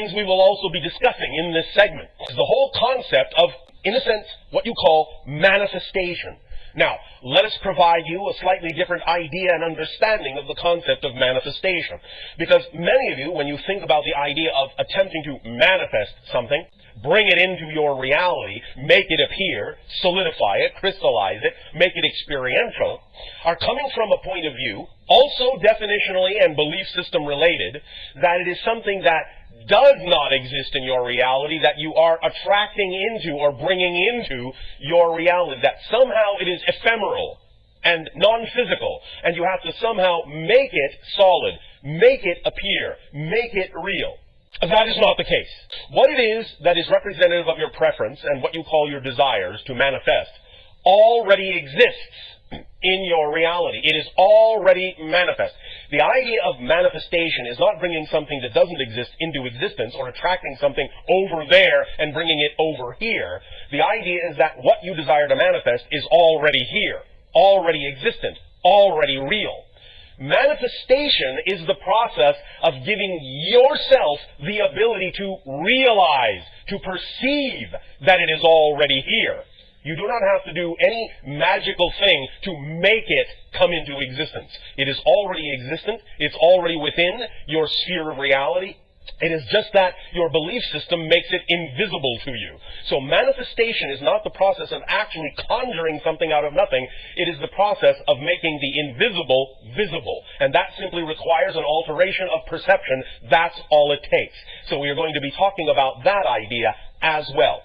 things we will also be discussing in this segment is the whole concept of, in a sense, what you call manifestation. Now, let us provide you a slightly different idea and understanding of the concept of manifestation. Because many of you, when you think about the idea of attempting to manifest something, bring it into your reality, make it appear, solidify it, crystallize it, make it experiential, are coming from a point of view, also definitionally and belief system related, that it is something that does not exist in your reality, that you are attracting into or bringing into your reality, that somehow it is ephemeral and non-physical, and you have to somehow make it solid, make it appear, make it real. That is not the case. What it is that is representative of your preference and what you call your desires to manifest already exists in your reality. It is already manifest. The idea of manifestation is not bringing something that doesn't exist into existence or attracting something over there and bringing it over here. The idea is that what you desire to manifest is already here, already existent, already real. Manifestation is the process of giving yourself the ability to realize, to perceive that it is already here. You do not have to do any magical thing to make it come into existence. It is already existent. It's already within your sphere of reality. It is just that your belief system makes it invisible to you. So manifestation is not the process of actually conjuring something out of nothing. It is the process of making the invisible visible. And that simply requires an alteration of perception. That's all it takes. So we are going to be talking about that idea as well.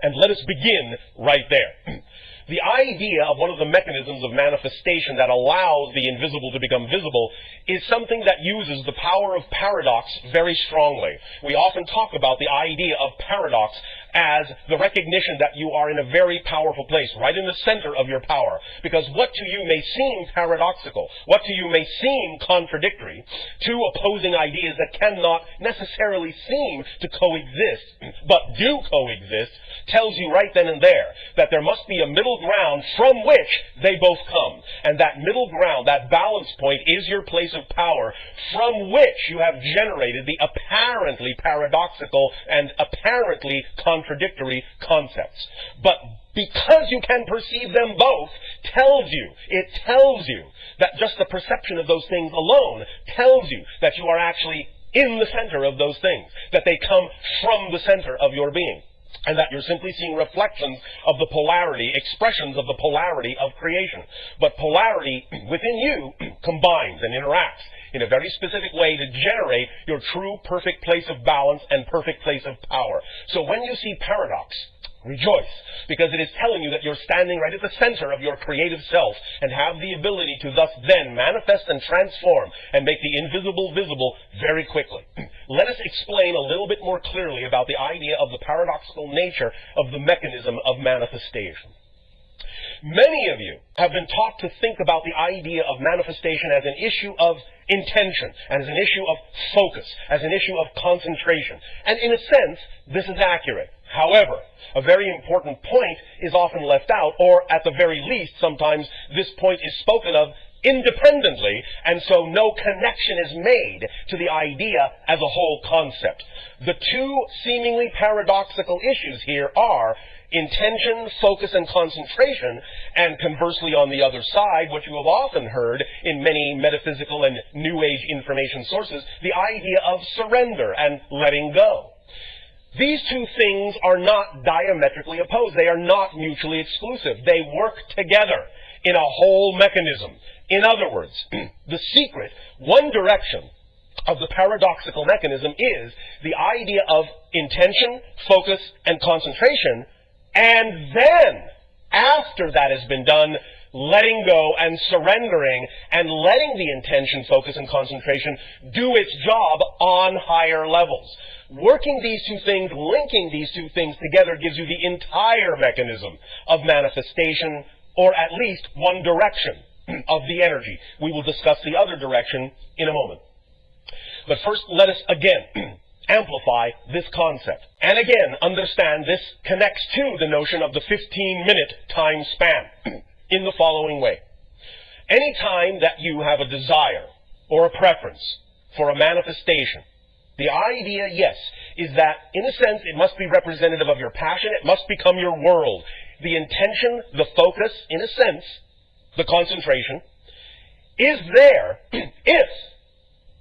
And let us begin right there. The idea of one of the mechanisms of manifestation that allows the invisible to become visible is something that uses the power of paradox very strongly. We often talk about the idea of paradox as the recognition that you are in a very powerful place, right in the center of your power. Because what to you may seem paradoxical, what to you may seem contradictory, two opposing ideas that cannot necessarily seem to coexist, but do coexist, tells you right then and there that there must be a middle ground from which they both come. And that middle ground, that balance point, is your place of power from which you have generated the apparently paradoxical and apparently contradictory concepts. But because you can perceive them both, it tells you that just the perception of those things alone tells you that you are actually in the center of those things, that they come from the center of your being, and that you're simply seeing reflections of the polarity, expressions of the polarity of creation. But polarity within you combines and interacts in a very specific way to generate your true perfect place of balance and perfect place of power. So when you see paradox, rejoice, because it is telling you that you're standing right at the center of your creative self and have the ability to thus then manifest and transform and make the invisible visible very quickly. Let us explain a little bit more clearly about the idea of the paradoxical nature of the mechanism of manifestation. Many of you have been taught to think about the idea of manifestation as an issue of intention, and as an issue of focus, as an issue of concentration. And in a sense, this is accurate. However, a very important point is often left out, or at the very least, sometimes this point is spoken of independently, and so no connection is made to the idea as a whole concept. The two seemingly paradoxical issues here are intention, focus, and concentration, and conversely on the other side, what you have often heard in many metaphysical and New Age information sources, the idea of surrender and letting go. These two things are not diametrically opposed. They are not mutually exclusive. They work together in a whole mechanism. In other words, the secret, one direction of the paradoxical mechanism is the idea of intention, focus, and concentration, and then, after that has been done, letting go and surrendering and letting the intention, focus, and concentration do its job on higher levels. Working these two things, linking these two things together gives you the entire mechanism of manifestation, or at least one direction of the energy. We will discuss the other direction in a moment. But first, let us again amplify this concept. And again, understand this connects to the notion of the 15-minute time span in the following way. Any time that you have a desire or a preference for a manifestation, The idea, yes, is that, in a sense, it must be representative of your passion. It must become your world. The intention, the focus, in a sense, the concentration, is there if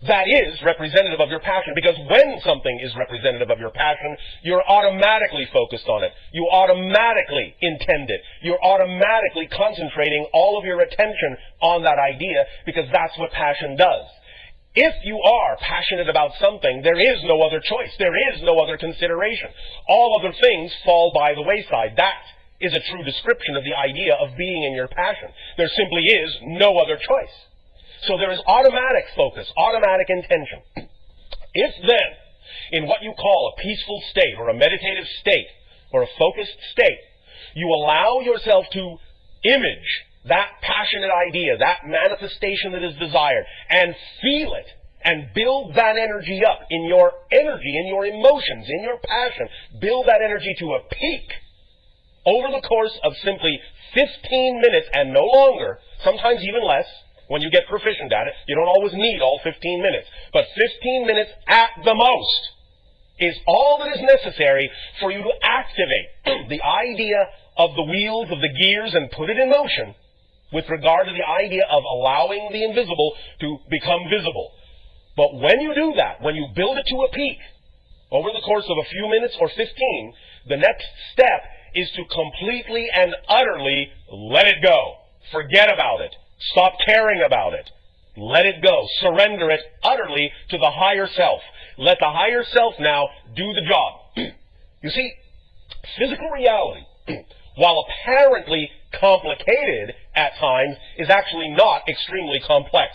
that is representative of your passion. Because when something is representative of your passion, you're automatically focused on it. You automatically intend it. You're automatically concentrating all of your attention on that idea, because that's what passion does. If you are passionate about something, there is no other choice. There is no other consideration. All other things fall by the wayside. That is a true description of the idea of being in your passion. There simply is no other choice. So there is automatic focus, automatic intention. If then, in what you call a peaceful state or a meditative state or a focused state, you allow yourself to image that passionate idea, that manifestation that is desired, and feel it, and build that energy up in your energy, in your emotions, in your passion. Build that energy to a peak over the course of simply 15 minutes and no longer, sometimes even less. When you get proficient at it, you don't always need all 15 minutes, but 15 minutes at the most is all that is necessary for you to activate the idea of the wheels, of the gears, and put it in motion with regard to the idea of allowing the invisible to become visible. But when you do that, when you build it to a peak over the course of a few minutes or 15, the next step is to completely and utterly let it go. Forget about it. Stop caring about it. Let it go. Surrender it utterly to the higher self. Let the higher self now do the job. You see, physical reality, while apparently complicated at times, is actually not extremely complex.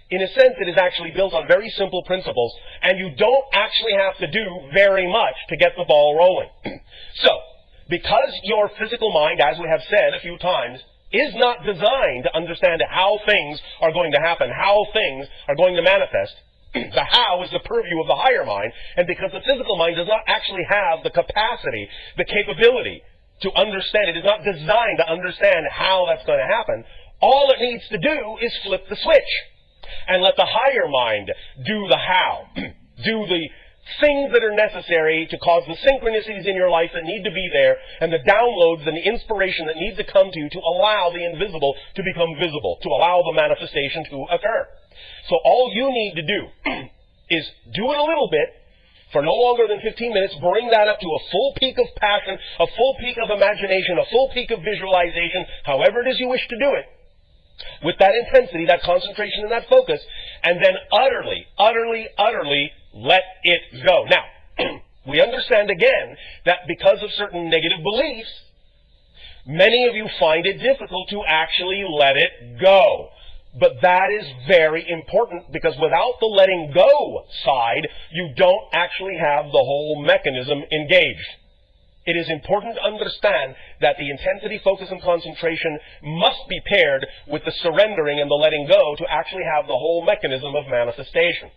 In a sense, it is actually built on very simple principles, and you don't actually have to do very much to get the ball rolling. So, because your physical mind, as we have said a few times, is not designed to understand how things are going to happen, how things are going to manifest, the how is the purview of the higher mind, and because the physical mind does not actually have the capacity, the capability to understand, it is not designed to understand how that's going to happen, all it needs to do is flip the switch and let the higher mind do the how, do the things that are necessary to cause the synchronicities in your life that need to be there, and the downloads and the inspiration that needs to come to you to allow the invisible to become visible, to allow the manifestation to occur. So all you need to do is do it a little bit for no longer than 15 minutes, bring that up to a full peak of passion, a full peak of imagination, a full peak of visualization, however it is you wish to do it, with that intensity, that concentration, and that focus, and then utterly, utterly, utterly let it go. Now, we understand again that because of certain negative beliefs, many of you find it difficult to actually let it go. But that is very important, because without the letting go side, you don't actually have the whole mechanism engaged. It is important to understand that the intensity, focus, and concentration must be paired with the surrendering and the letting go to actually have the whole mechanism of manifestation.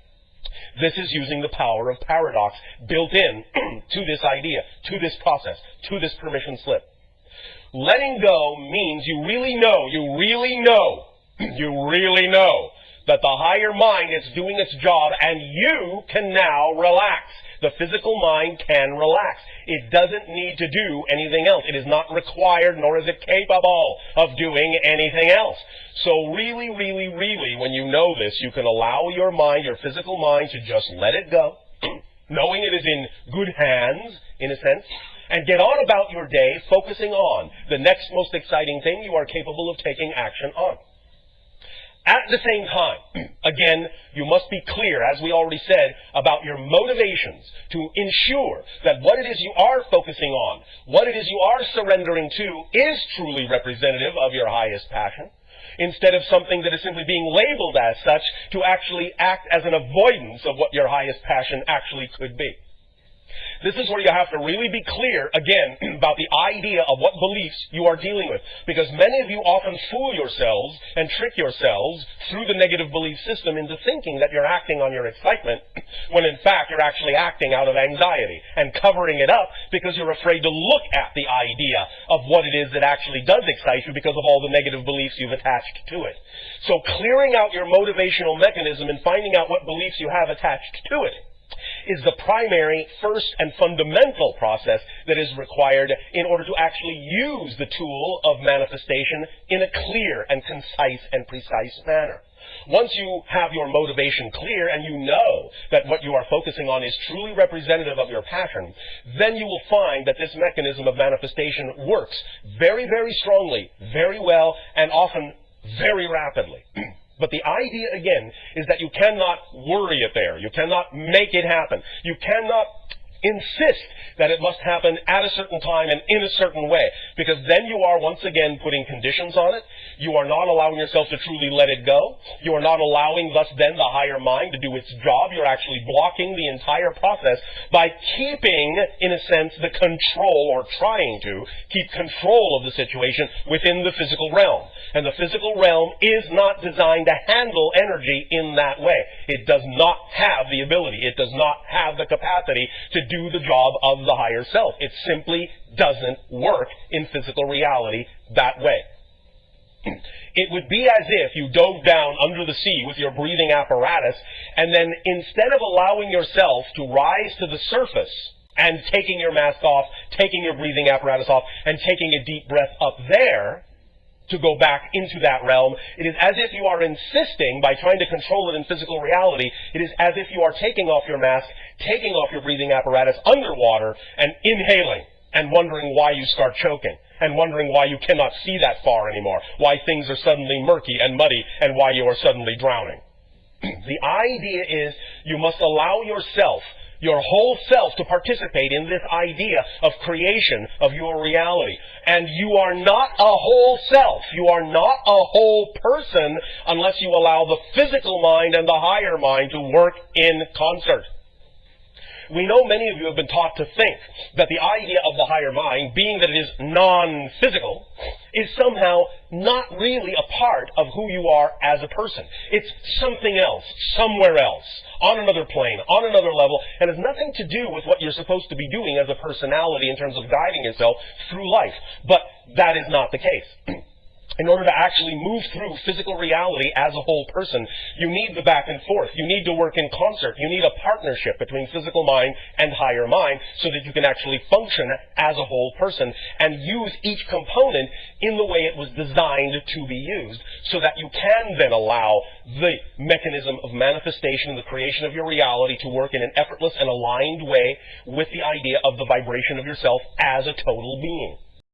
This is using the power of paradox built in to this idea, to this process, to this permission slip. Letting go means you really know that the higher mind is doing its job, and you can now relax. The physical mind can relax. It doesn't need to do anything else. It is not required, nor is it capable of doing anything else. So really, really, really, when you know this, you can allow your mind, your physical mind, to just let it go, knowing it is in good hands, in a sense, and get on about your day, focusing on the next most exciting thing you are capable of taking action on. At the same time, again, you must be clear, as we already said, about your motivations to ensure that what it is you are focusing on, what it is you are surrendering to, is truly representative of your highest passion, instead of something that is simply being labeled as such to actually act as an avoidance of what your highest passion actually could be. This is where you have to really be clear, again, about the idea of what beliefs you are dealing with. Because many of you often fool yourselves and trick yourselves through the negative belief system into thinking that you're acting on your excitement, when in fact you're actually acting out of anxiety and covering it up because you're afraid to look at the idea of what it is that actually does excite you because of all the negative beliefs you've attached to it. So clearing out your motivational mechanism and finding out what beliefs you have attached to it is the primary, first, and fundamental process that is required in order to actually use the tool of manifestation in a clear and concise and precise manner. Once you have your motivation clear and you know that what you are focusing on is truly representative of your passion, then you will find that this mechanism of manifestation works very, very strongly, very well, and often very rapidly. But the idea, again, is that you cannot worry it there. You cannot make it happen. You cannot insist that it must happen at a certain time and in a certain way, because then you are once again putting conditions on it. You are not allowing yourself to truly let it go. You are not allowing thus then the higher mind to do its job. You're actually blocking the entire process by keeping, in a sense, the control, or trying to keep control of the situation within the physical realm. And the physical realm is not designed to handle energy in that way. It does not have the ability. It does not have the capacity to do the job of the higher self. It simply doesn't work in physical reality that way. It would be as if you dove down under the sea with your breathing apparatus, and then instead of allowing yourself to rise to the surface and taking your mask off, taking your breathing apparatus off, and taking a deep breath up there to go back into that realm, it is as if you are insisting, by trying to control it in physical reality, it is as if you are taking off your mask, taking off your breathing apparatus underwater, and inhaling, and wondering why you start choking, and wondering why you cannot see that far anymore, why things are suddenly murky and muddy, and why you are suddenly drowning. The idea is you must allow yourself, your whole self, to participate in this idea of creation of your reality. And you are not a whole self. You are not a whole person unless you allow the physical mind and the higher mind to work in concert. We know many of you have been taught to think that the idea of the higher mind, being that it is non-physical, is somehow not really a part of who you are as a person. It's something else, somewhere else, on another plane, on another level, and has nothing to do with what you're supposed to be doing as a personality in terms of guiding yourself through life. But that is not the case. In order to actually move through physical reality as a whole person, you need the back and forth. You need to work in concert. You need a partnership between physical mind and higher mind so that you can actually function as a whole person and use each component in the way it was designed to be used, so that you can then allow the mechanism of manifestation and the creation of your reality to work in an effortless and aligned way with the idea of the vibration of yourself as a total being.